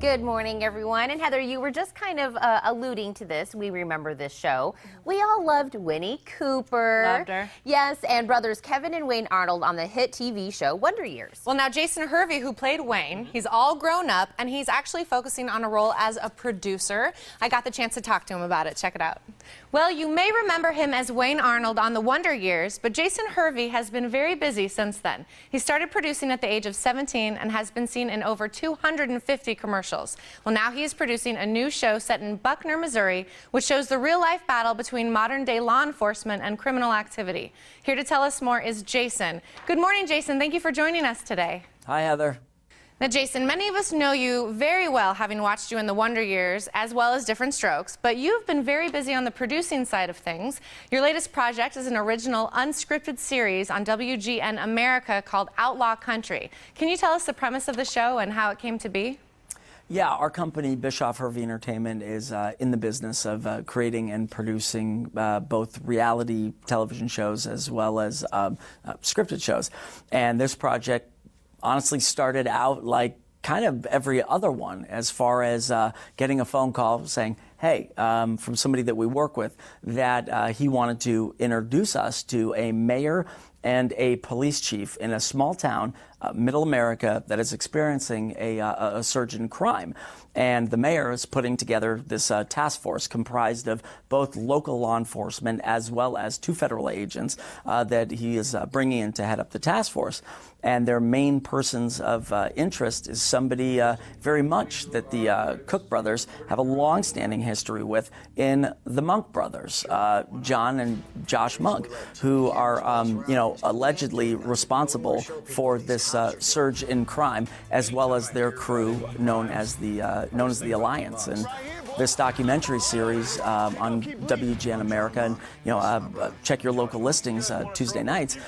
Good morning, everyone. And Heather, you were just kind of alluding to this. We remember this show. We all loved Winnie Cooper. Loved her. Yes, and brothers Kevin and Wayne Arnold on the hit TV show Wonder Years. Well, now Jason Hervey, who played Wayne, he's all grown up, and he's actually focusing on a role as a producer. I got the chance to talk to him about it. Check it out. Well, you may remember him as Wayne Arnold on the Wonder Years, but Jason Hervey has been very busy since then. He started producing at the age of 17 and has been seen in over 250 commercials. Well, now he is producing a new show set in Buckner, Missouri, which shows the real-life battle between modern-day law enforcement and criminal activity. Here to tell us more is Jason. Good morning, Jason. Thank you for joining us today. Hi, Heather. Now, Jason, many of us know you very well, having watched you in the Wonder Years, as well as Diff'rent Strokes, but you've been very busy on the producing side of things. Your latest project is an original, unscripted series on WGN America called Outlaw Country. Can you tell us the premise of the show and how it came to be? Yeah, our company, Bischoff Hervey Entertainment, is in the business of creating and producing both reality television shows as well as scripted shows. And this project honestly started out like kind of every other one, as far as getting a phone call saying, hey, from somebody that we work with, that he wanted to introduce us to a mayor and a police chief in a small town, middle America, that is experiencing a surge in crime. And the mayor is putting together this task force comprised of both local law enforcement as well as 2 federal agents that he is bringing in to head up the task force. And their main persons of interest is somebody very much that the Cook brothers have a long-standing history with in the Monk brothers, John and Josh Monk, who are, allegedly responsible for this surge in crime, as well as their crew known as the Alliance. And this documentary series on WGN America, and check your local listings Tuesday nights,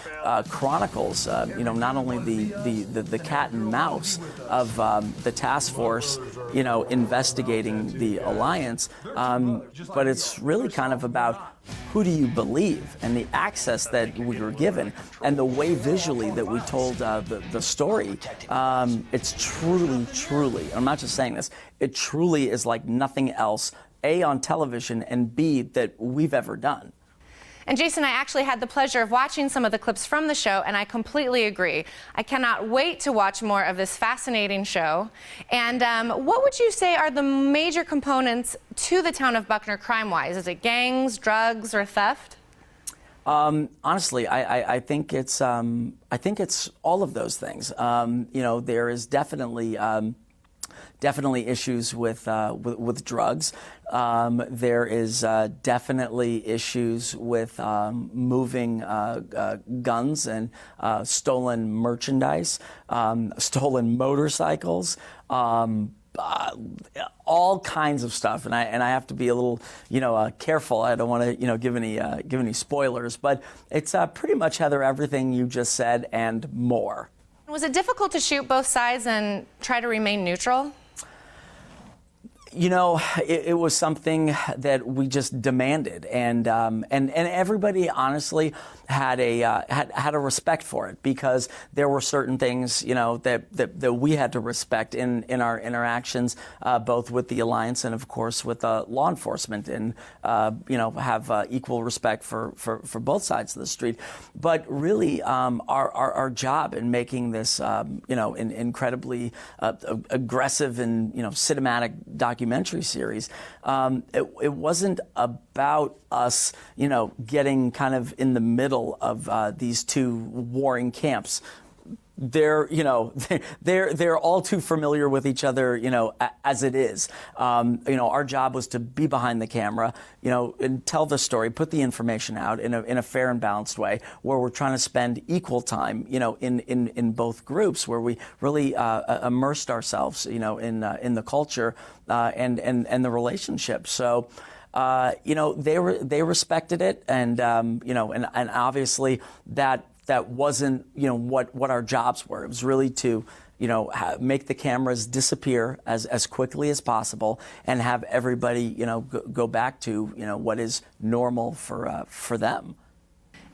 chronicles not only the cat and mouse of the task force investigating the Alliance, but it's really kind of about who do you believe, and the access that we were given, and the way visually that we told the story. It's truly, I'm not just saying this, it truly is like nothing else, A, on television, and B, that we've ever done. And Jason, I actually had the pleasure of watching some of the clips from the show, and I completely agree. I cannot wait to watch more of this fascinating show. And what would you say are the major components to the town of Buckner crime-wise? Is it gangs, drugs, or theft? Honestly, I think it's all of those things. There is definitely issues with drugs. There is definitely issues with moving guns and stolen merchandise, stolen motorcycles, all kinds of stuff. And I have to be a little careful. I don't want to give any spoilers, but it's pretty much, Heather, everything you just said and more. Was it difficult to shoot both sides and try to remain neutral? It was something that we just demanded, and everybody honestly had a respect for it, because there were certain things that we had to respect in our interactions, both with the Alliance and of course with law enforcement, and have equal respect for both sides of the street. But really, our job in making this incredibly aggressive and cinematic documentary series, it wasn't about us getting kind of in the middle of these 2 warring camps. They're all too familiar with each other, as it is. Our job was to be behind the camera, and tell the story, put the information out in a fair and balanced way, where we're trying to spend equal time, in both groups, where we really immersed ourselves, in the culture and the relationship. So. They respected it, and and obviously that wasn't what our jobs were. It was really to make the cameras disappear as quickly as possible, and have everybody go back to what is normal for them.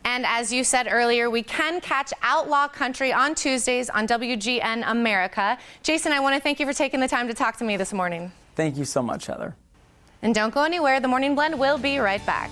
And as you said earlier, we can catch Outlaw Country on Tuesdays on WGN America. Jason, I want to thank you for taking the time to talk to me this morning. Thank you so much, Heather. And don't go anywhere. The Morning Blend will be right back.